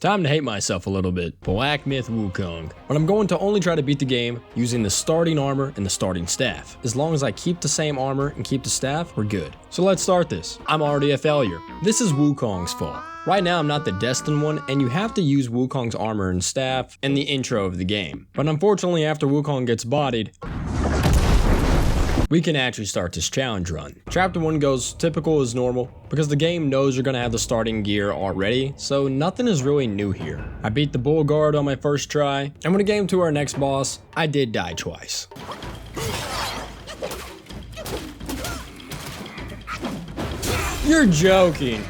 Time to hate myself a little bit. Black Myth Wukong. But I'm going to only try to beat the game using the starting armor and the starting staff. As long as I keep the same armor and keep the staff, we're good. So let's start this. I'm already a failure. This is Wukong's fault. Right now I'm not the destined one, and you have to use Wukong's armor and staff in the intro of the game. But unfortunately after Wukong gets bodied, we can actually start this challenge run. Chapter 1 goes typical as normal, because the game knows you're gonna have the starting gear already, so nothing is really new here. I beat the bull guard on my first try, and when it came to our next boss, I did die twice. You're joking.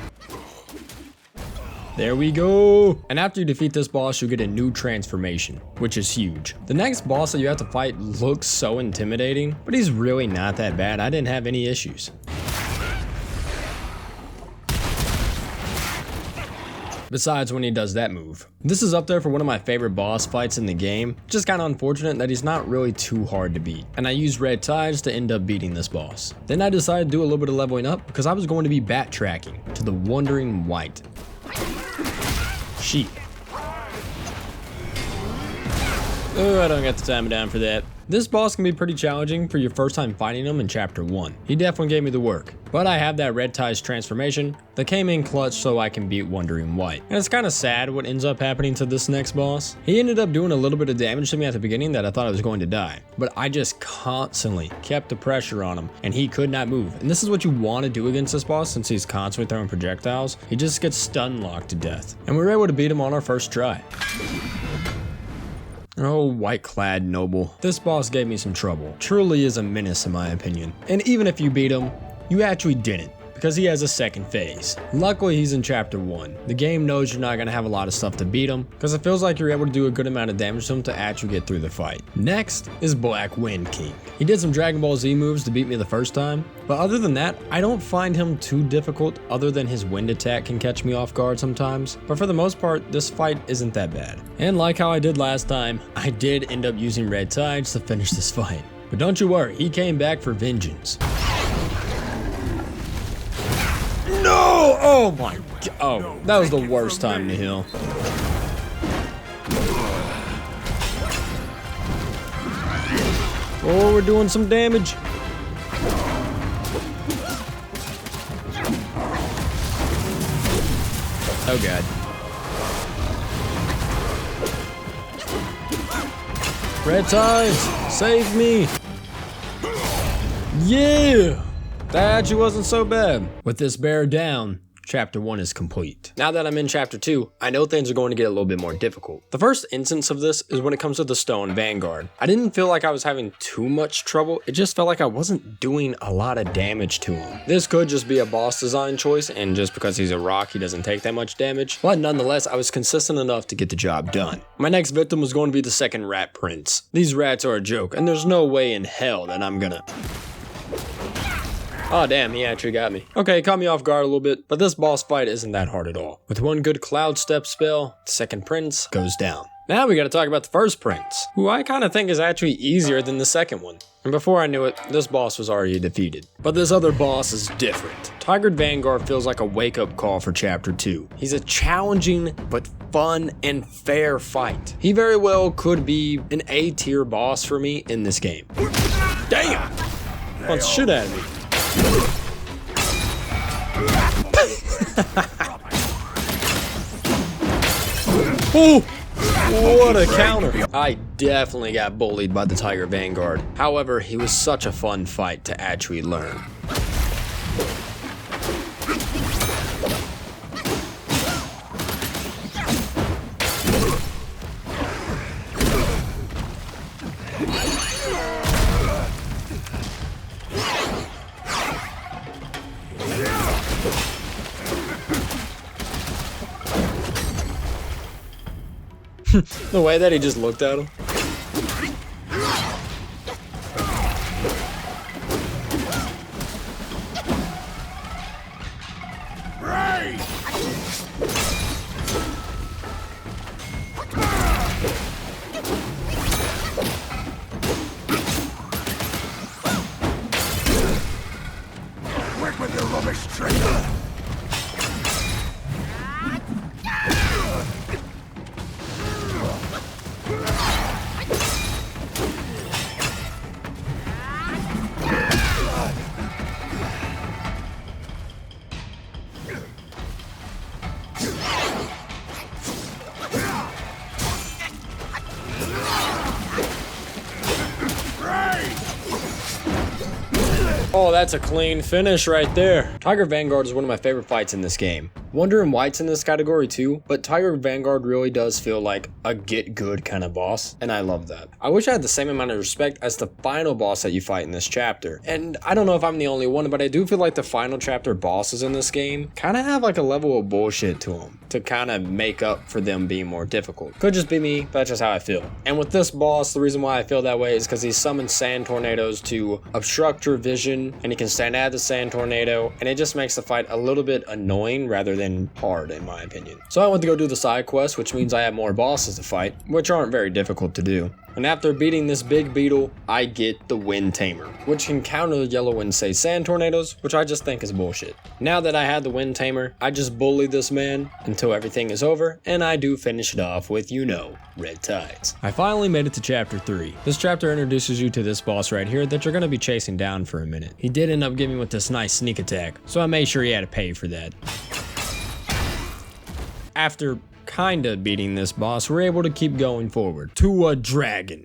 There we go. And after you defeat this boss, you get a new transformation, which is huge. The next boss that you have to fight looks so intimidating, but he's really not that bad. I didn't have any issues. Besides when he does that move. This is up there for one of my favorite boss fights in the game. Just kind of unfortunate that he's not really too hard to beat. And I used red ties to end up beating this boss. Then I decided to do a little bit of leveling up because I was going to be backtracking to the Wandering White. Sheep. Oh, I don't got the time down for that. This boss can be pretty challenging for your first time fighting him in chapter 1. He definitely gave me the work, but I have that red ties transformation that came in clutch so I can beat Wandering White. And it's kind of sad what ends up happening to this next boss. He ended up doing a little bit of damage to me at the beginning that I thought I was going to die, but I just constantly kept the pressure on him and he could not move. And this is what you want to do against this boss since he's constantly throwing projectiles. He just gets stun locked to death. And we were able to beat him on our first try. Oh, white-clad noble. This boss gave me some trouble. Truly is a menace in my opinion. And even if you beat him, you actually didn't, because he has a second phase. Luckily, he's in chapter 1. The game knows you're not going to have a lot of stuff to beat him, because it feels like you're able to do a good amount of damage to him to actually get through the fight. Next is Black Wind King. He did some Dragon Ball Z moves to beat me the first time, but other than that, I don't find him too difficult other than his wind attack can catch me off guard sometimes. But for the most part, this fight isn't that bad. And like how I did last time, I did end up using red tides to finish this fight. But don't you worry, he came back for vengeance. No! Oh my god. Oh, that was the worst time to heal. Oh, we're doing some damage. Oh god. Red ties, save me. Yeah! That actually wasn't so bad. With this bear down, chapter 1 is complete. Now that I'm in chapter 2, I know things are going to get a little bit more difficult. The first instance of this is when it comes to the stone vanguard. I didn't feel like I was having too much trouble, it just felt like I wasn't doing a lot of damage to him. This could just be a boss design choice, and just because he's a rock, he doesn't take that much damage, but nonetheless, I was consistent enough to get the job done. My next victim was going to be the second rat prince. These rats are a joke, and there's no way in hell that I'm gonna... Oh damn, he actually got me. Okay, caught me off guard a little bit, but this boss fight isn't that hard at all. With one good cloud step spell, the second prince goes down. Now we gotta talk about the first prince, who I kinda think is actually easier than the second one. And before I knew it, this boss was already defeated. But this other boss is different. Tiger Vanguard feels like a wake-up call for chapter 2. He's a challenging but fun and fair fight. He very well could be an A-tier boss for me in this game. Damn! Punch shit out of me. Oh, what a counter. I definitely got bullied by the Tiger Vanguard. However, he was such a fun fight to actually learn. The way that he just looked at him. Work with your rubbish trick. Oh, that's a clean finish right there. Tiger Vanguard is one of my favorite fights in this game. Wonder and White's in this category too, but Tiger Vanguard really does feel like a get good kind of boss, and I love that. I wish I had the same amount of respect as the final boss that you fight in this chapter. And I don't know if I'm the only one, but I do feel like the final chapter bosses in this game kind of have like a level of bullshit to them to kind of make up for them being more difficult. Could just be me, but that's just how I feel. And with this boss, the reason why I feel that way is because he summons sand tornadoes to obstruct your vision, and he can stand at the sand tornado, and it just makes the fight a little bit annoying rather than hard in my opinion. So I went to go do the side quest, which means I have more bosses to fight, which aren't very difficult to do. And after beating this big beetle, I get the Wind Tamer, which can counter the Yellow Wind Say Sand Tornadoes, which I just think is bullshit. Now that I had the Wind Tamer, I just bully this man until everything is over, and I do finish it off with, you know, Red Tides. I finally made it to chapter 3. This chapter introduces you to this boss right here that you're going to be chasing down for a minute. He did end up giving me with this nice sneak attack, so I made sure he had to pay for that. After kinda beating this boss, we're able to keep going forward to a dragon.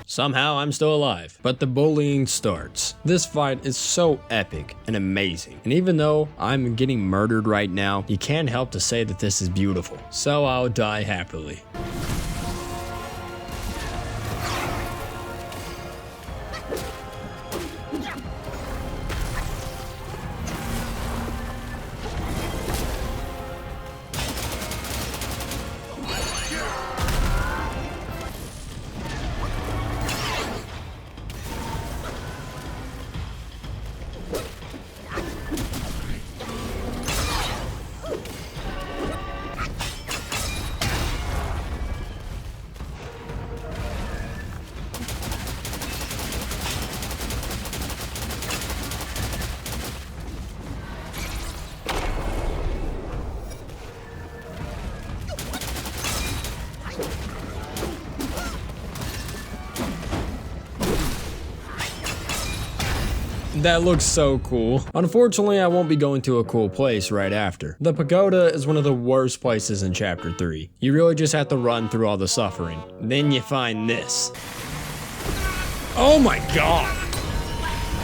Somehow I'm still alive, but the bullying starts. This fight is so epic and amazing, and even though I'm getting murdered right now, you can't help to say that this is beautiful, so I'll die happily. That looks so cool. Unfortunately, I won't be going to a cool place right after. The pagoda is one of the worst places in chapter 3. You really just have to run through all the suffering. Then you find this. Oh my god!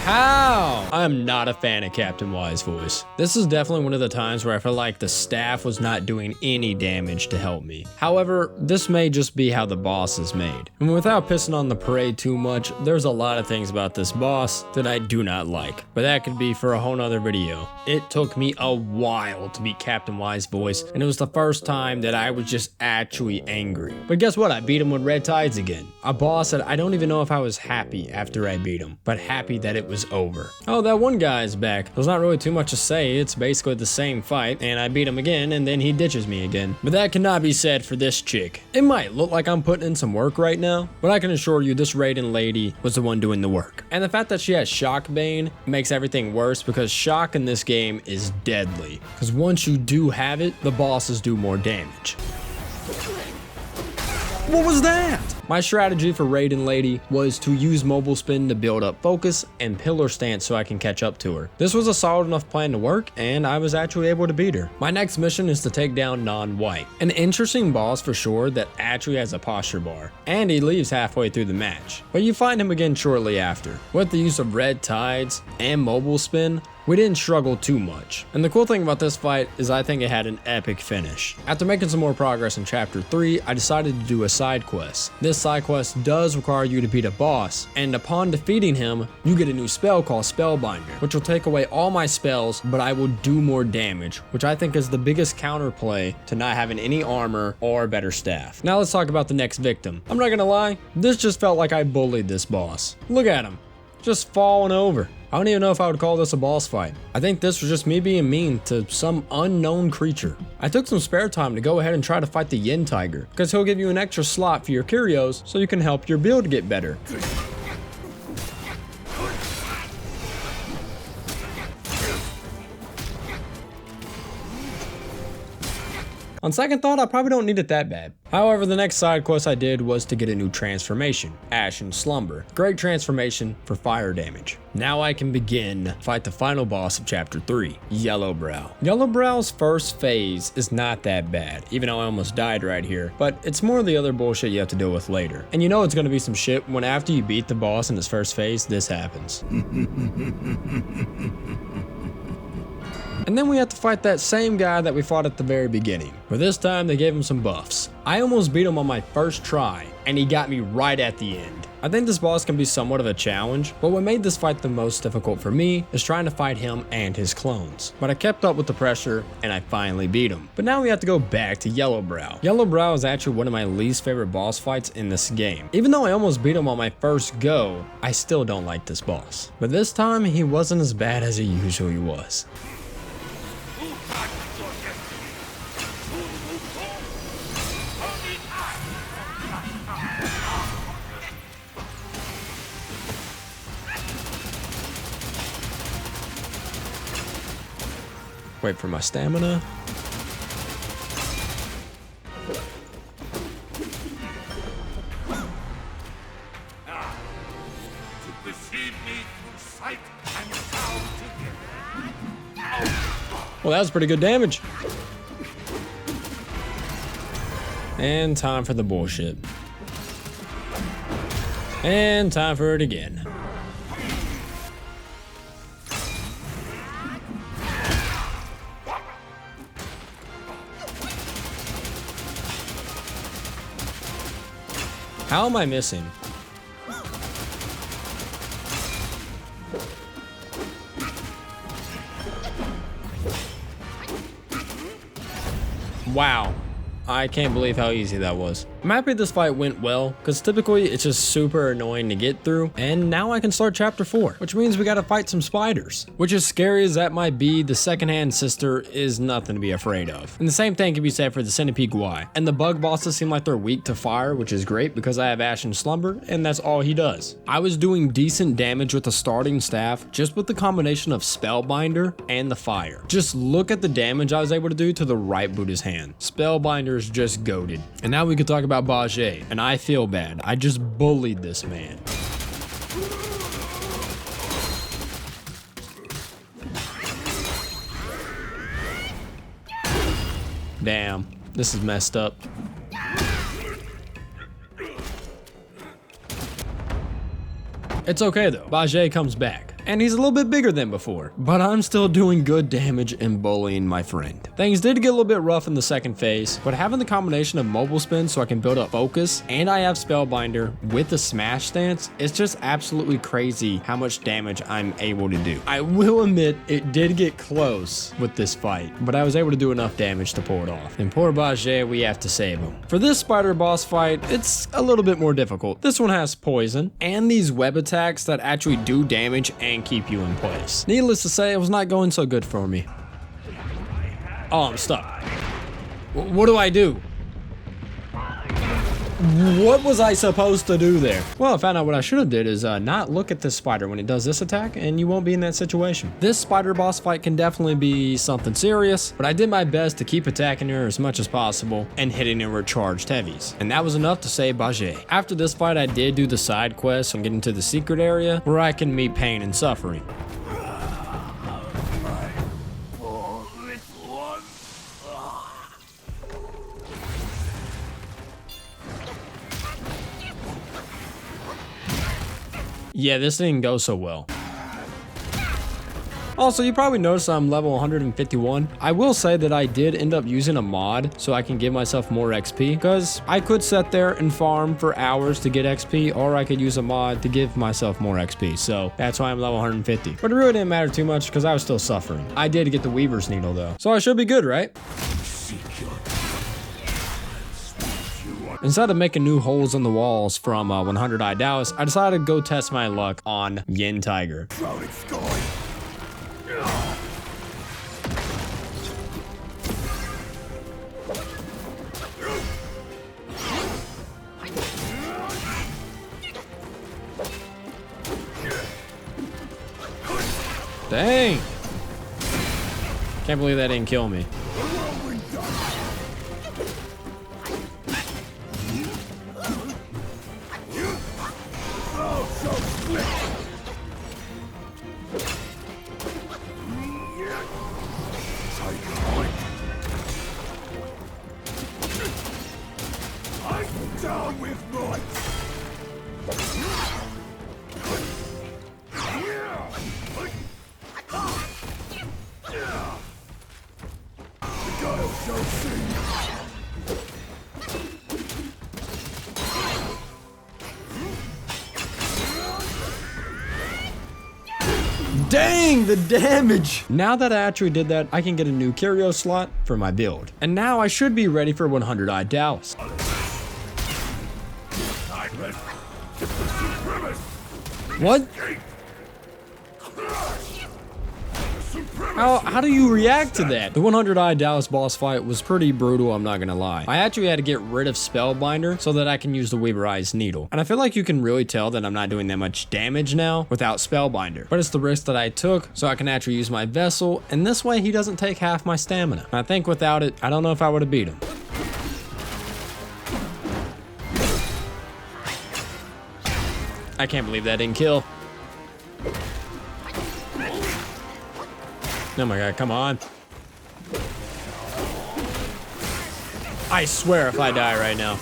How? I am not a fan of Captain Y's voice. This is definitely one of the times where I feel like the staff was not doing any damage to help me. However, this may just be how the boss is made. And without pissing on the parade too much, there's a lot of things about this boss that I do not like. But that could be for a whole nother video. It took me a while to beat Captain Y's voice, and it was the first time that I was just actually angry. But guess what? I beat him with Red Tides again. A boss that I don't even know if I was happy after I beat him, but happy that it was over. Oh, that one guy is back. There's not really too much to say. It's basically the same fight, and I beat him again, and then he ditches me again. But that cannot be said for this chick. It might look like I'm putting in some work right now, but I can assure you this Raiden lady was the one doing the work. And the fact that she has Shock Bane makes everything worse, because Shock in this game is deadly. Because once you do have it, the bosses do more damage. What was that? My strategy for Raiden Lady was to use mobile spin to build up focus and pillar stance so I can catch up to her. This was a solid enough plan to work, and I was actually able to beat her. My next mission is to take down Non-White, an interesting boss for sure that actually has a posture bar, and he leaves halfway through the match. But you find him again shortly after. With the use of Red Tides and mobile spin, we didn't struggle too much. And the cool thing about this fight is I think it had an epic finish. After making some more progress in chapter 3, I decided to do a side quest. This side quest does require you to beat a boss, and upon defeating him, you get a new spell called Spellbinder, which will take away all my spells, but I will do more damage, which I think is the biggest counterplay to not having any armor or better staff. Now let's talk about the next victim. I'm not gonna lie, this just felt like I bullied this boss. Look at him, just falling over. I don't even know if I would call this a boss fight. I think this was just me being mean to some unknown creature. I took some spare time to go ahead and try to fight the Yin Tiger, because he'll give you an extra slot for your curios so you can help your build get better. On second thought, I probably don't need it that bad. However, the next side quest I did was to get a new transformation, Ashen Slumber. Great transformation for fire damage. Now I can begin to fight the final boss of chapter 3, Yellowbrow. Yellowbrow's first phase is not that bad, even though I almost died right here, but it's more the other bullshit you have to deal with later. And you know it's gonna be some shit when after you beat the boss in his first phase, this happens. And then we have to fight that same guy that we fought at the very beginning, but this time they gave him some buffs. I almost beat him on my first try, and he got me right at the end. I think this boss can be somewhat of a challenge, but what made this fight the most difficult for me is trying to fight him and his clones. But I kept up with the pressure, and I finally beat him. But now we have to go back to Yellowbrow. Yellowbrow is actually one of my least favorite boss fights in this game. Even though I almost beat him on my first go, I still don't like this boss. But this time, he wasn't as bad as he usually was. Wait for my stamina. To perceive me through sight and sound together. Well, that was pretty good damage. And time for the bullshit. And time for it again. How am I missing? Wow. I can't believe how easy that was. I'm happy this fight went well, because typically it's just super annoying to get through, and now I can start chapter 4, which means we gotta fight some spiders. Which, as scary as that might be, the secondhand sister is nothing to be afraid of. And the same thing can be said for the centipede guy. And the bug bosses seem like they're weak to fire, which is great because I have Ashen Slumber, and that's all he does. I was doing decent damage with the starting staff, just with the combination of Spellbinder and the fire. Just look at the damage I was able to do to the right Buddha's hand. Spellbinder is just goated. And now we can talk about Bajie, and I feel bad. I just bullied this man. Damn, this is messed up. It's okay though, Bajie comes back. And he's a little bit bigger than before, but I'm still doing good damage and bullying my friend. Things did get a little bit rough in the second phase, but having the combination of mobile spin so I can build up focus, and I have Spellbinder with the smash stance, it's just absolutely crazy how much damage I'm able to do. I will admit, it did get close with this fight, but I was able to do enough damage to pull it off. And poor Bajie, we have to save him. For this spider boss fight, it's a little bit more difficult. This one has poison, and these web attacks that actually do damage and keep you in place. Needless to say, it was not going so good for me. Oh, I'm stuck. What do I do? What was I supposed to do there? Well, I found out what I should have did is not look at this spider when it does this attack, and you won't be in that situation. This spider boss fight can definitely be something serious, but I did my best to keep attacking her as much as possible and hitting her with charged heavies. And that was enough to save Bajie. After this fight, I did do the side quest and get into the secret area where I can meet pain and suffering. Yeah, this didn't go so well. Also, you probably noticed I'm level 151. I will say that I did end up using a mod so I can give myself more XP, because I could sit there and farm for hours to get XP, or I could use a mod to give myself more XP, so that's why I'm level 150. But it really didn't matter too much because I was still suffering. I did get the Weaver's Needle though, so I should be good, right? Instead of making new holes in the walls from 100 Idalis, I decided to go test my luck on Yin Tiger. Dang! Can't believe that didn't kill me. I'm down with might. The guile shall see. Dang, the damage! Now that I actually did that, I can get a new curio slot for my build. And now I should be ready for 100-eyed Dallas. What? How do you react to that? The 100-eyed Dallas boss fight was pretty brutal, I'm not gonna lie. I actually had to get rid of Spellbinder so that I can use the Weaver-Eyes Needle. And I feel like you can really tell that I'm not doing that much damage now without Spellbinder. But it's the risk that I took so I can actually use my Vessel, and this way he doesn't take half my stamina. And I think without it, I don't know if I would have beat him. I can't believe that didn't kill. Oh my god, come on. I swear if I die right now.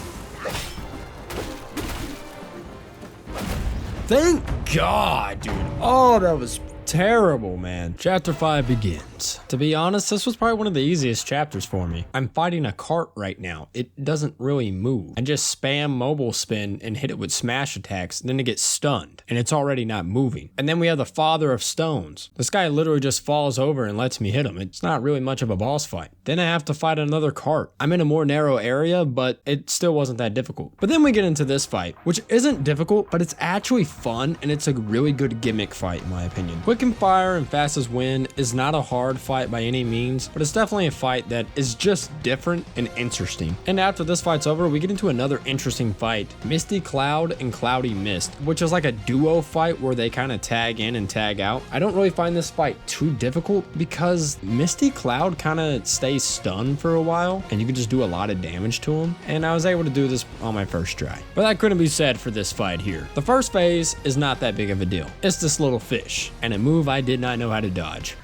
Thank God, dude. Oh, that was terrible, man. Chapter 5 begins. To be honest, this was probably one of the easiest chapters for me. I'm fighting a cart right now. It doesn't really move. I just spam mobile spin and hit it with smash attacks, then it gets stunned, and it's already not moving. And then we have the Father of Stones. This guy literally just falls over and lets me hit him. It's not really much of a boss fight. Then I have to fight another cart. I'm in a more narrow area, but it still wasn't that difficult. But then we get into this fight, which isn't difficult, but it's actually fun, and it's a really good gimmick fight in my opinion. Quick and fire and fast as wind is not a hard fight by any means, but it's definitely a fight that is just different and interesting. And after this fight's over, we get into another interesting fight, Misty Cloud and Cloudy Mist, which is like a duo fight where they kind of tag in and tag out. I don't really find this fight too difficult because Misty Cloud kind of stays stunned for a while and you can just do a lot of damage to him, and I was able to do this on my first try. But that couldn't be said for this fight here. The first phase is not that big of a deal. It's this little fish and a move I did not know how to dodge.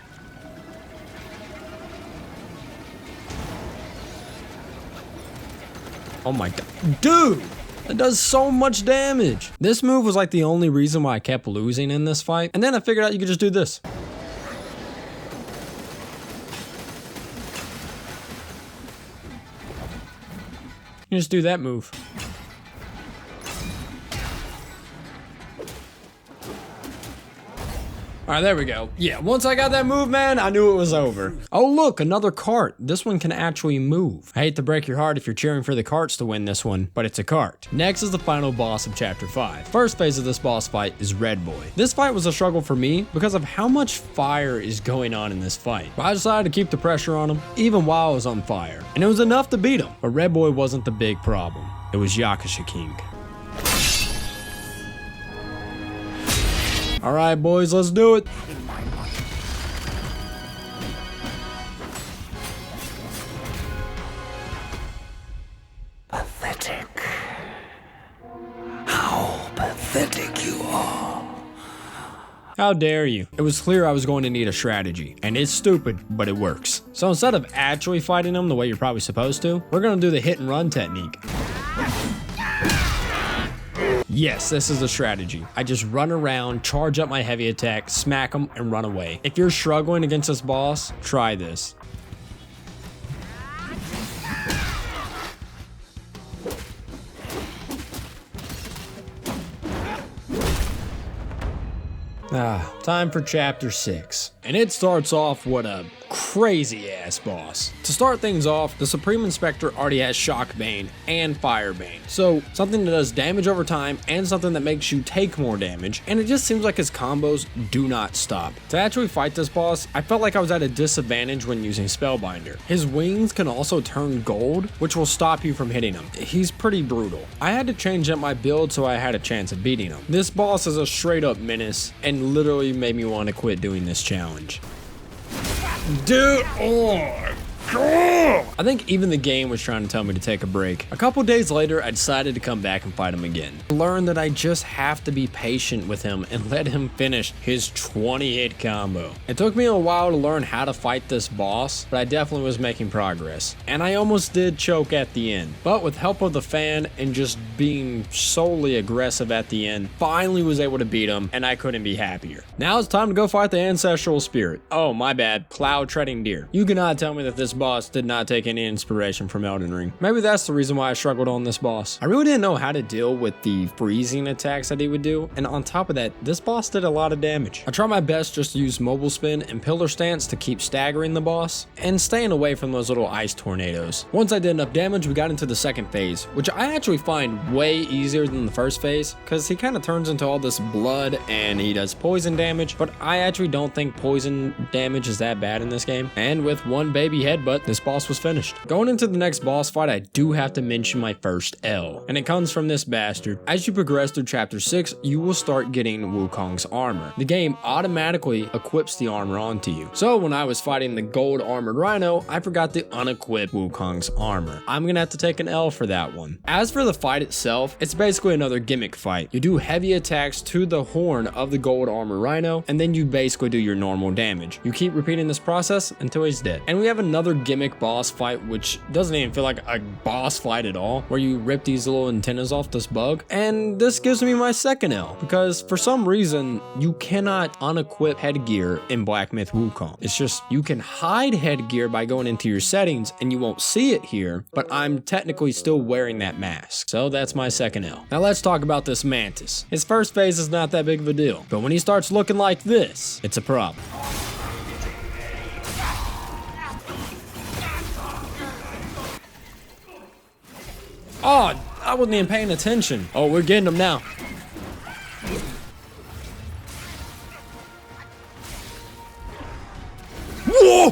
Oh my god. Dude! That does so much damage. This move was like the only reason why I kept losing in this fight. And then I figured out you could just do this. You just do that move. All right, there we go. Yeah, once I got that move, man, I knew it was over. Oh, look, another cart. This one can actually move. I hate to break your heart if you're cheering for the carts to win this one, but it's a cart. Next is the final boss of Chapter 5. First phase of this boss fight is Red Boy. This fight was a struggle for me because of how much fire is going on in this fight. But I decided to keep the pressure on him, even while I was on fire. And it was enough to beat him. But Red Boy wasn't the big problem. It was Yakusha King. All right, boys, let's do it. Pathetic. How pathetic you are. How dare you? It was clear I was going to need a strategy, and it's stupid, but it works. So instead of actually fighting them the way you're probably supposed to, we're gonna do the hit and run technique. Yes, this is a strategy. I just run around, charge up my heavy attack, smack them, and run away. If you're struggling against this boss, try this. Time for Chapter 6. And it starts off with a crazy ass boss. To start things off, the Supreme Inspector already has Shock Bane and Fire Bane. So something that does damage over time and something that makes you take more damage. And it just seems like his combos do not stop. To actually fight this boss, I felt like I was at a disadvantage when using Spellbinder. His wings can also turn gold, which will stop you from hitting him. He's pretty brutal. I had to change up my build so I had a chance of beating him. This boss is a straight up menace and literally made me want to quit doing this challenge. Dude, I think even the game was trying to tell me to take a break. A couple days later, I decided to come back and fight him again. I learned that I just have to be patient with him and let him finish his 20-hit combo. It took me a while to learn how to fight this boss, but I definitely was making progress. And I almost did choke at the end. But with help of the fan and just being solely aggressive at the end, finally was able to beat him, and I couldn't be happier. Now it's time to go fight the ancestral spirit. Oh, my bad. Cloud treading deer. You cannot tell me that this boss did not take any inspiration from Elden Ring. Maybe that's the reason why I struggled on this boss. I really didn't know how to deal with the freezing attacks that he would do, and on top of that, this boss did a lot of damage. I tried my best just to use mobile spin and pillar stance to keep staggering the boss, and staying away from those little ice tornadoes. Once I did enough damage, we got into the second phase, which I actually find way easier than the first phase, because he kind of turns into all this blood and he does poison damage, but I actually don't think poison damage is that bad in this game. And with one baby headbutt, this boss was finished. Going into the next boss fight, I do have to mention my first L, and it comes from this bastard. As you progress through chapter 6, you will start getting Wukong's armor. The game automatically equips the armor onto you. So when I was fighting the gold armored rhino, I forgot to unequip Wukong's armor. I'm gonna have to take an L for that one. As for the fight itself, it's basically another gimmick fight. You do heavy attacks to the horn of the gold armor rhino, and then you basically do your normal damage. You keep repeating this process until he's dead. And we have another gimmick boss fight, which doesn't even feel like a boss fight at all, where you rip these little antennas off this bug. And this gives me my second L, because for some reason, you cannot unequip headgear in Black Myth Wukong. It's just, you can hide headgear by going into your settings, and you won't see it here, but I'm technically still wearing that mask. So that's my second L. Now let's talk about this mantis. His first phase is not that big of a deal, but when he starts looking like this, it's a problem. Oh, I wasn't even paying attention. Oh, we're getting him now. Whoa!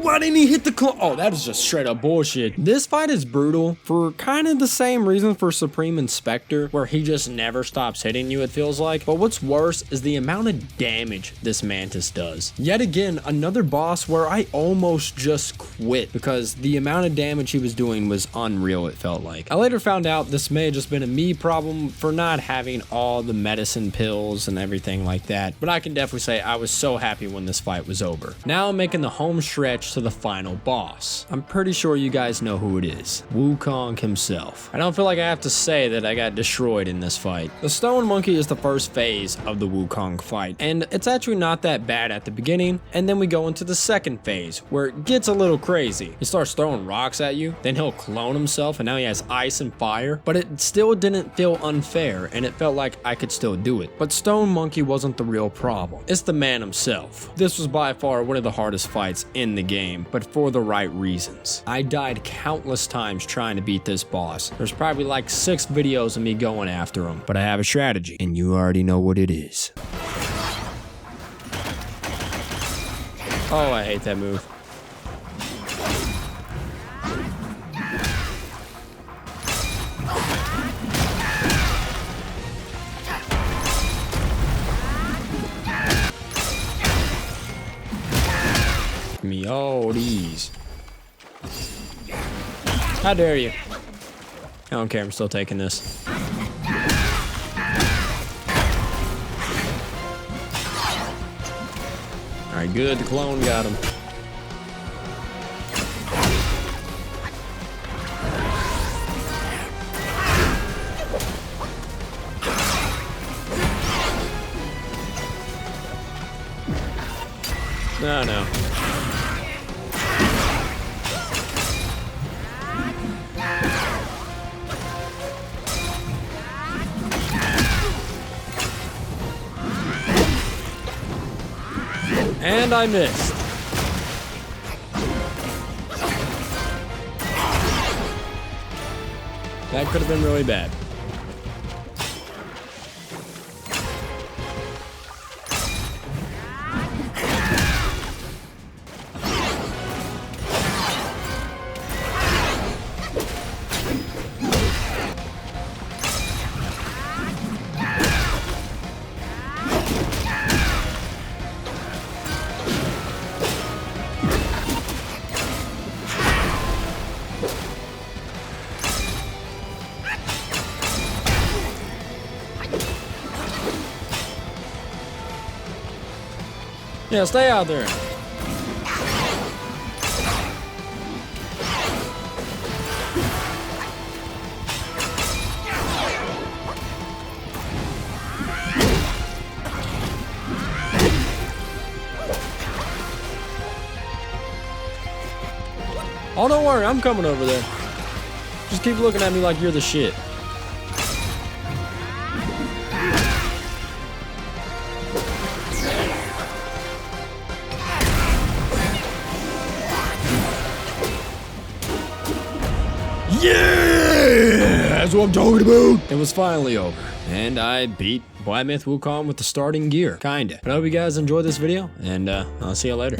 Why didn't he hit the clone? Oh, that is just straight up bullshit. This fight is brutal for kind of the same reason for Supreme Inspector, where he just never stops hitting you, it feels like. But what's worse is the amount of damage this mantis does. Yet again, another boss where I almost just quit because the amount of damage he was doing was unreal, it felt like. I later found out this may have just been a me problem for not having all the medicine pills and everything like that, but I can definitely say I was so happy when this fight was over. Now I'm making the home stretch to the final boss. I'm pretty sure you guys know who it is. Wukong himself. I don't feel like I have to say that I got destroyed in this fight. The Stone Monkey is the first phase of the Wukong fight, and it's actually not that bad at the beginning, and then we go into the second phase, where it gets a little crazy. He starts throwing rocks at you, then he'll clone himself, and now he has ice and fire, but it still didn't feel unfair, and it felt like I could still do it. But Stone Monkey wasn't the real problem. It's the man himself. This was by far one of the hardest fights in the game, but for the right reasons. I died countless times trying to beat this boss. There's probably like 6 videos of me going after him, but I have a strategy, and you already know what it is. Oh, I hate that move. Me all these. How dare you? I don't care, I'm still taking this. Alright, good, the clone got him. No. And I missed. That could have been really bad. Yeah, stay out there. Oh, don't worry, I'm coming over there. Just keep looking at me like you're the shit. Yeah! That's what I'm talking about! It was finally over, and I beat Black Myth Wukong with the starting gear. Kinda. But I hope you guys enjoyed this video, and I'll see you later.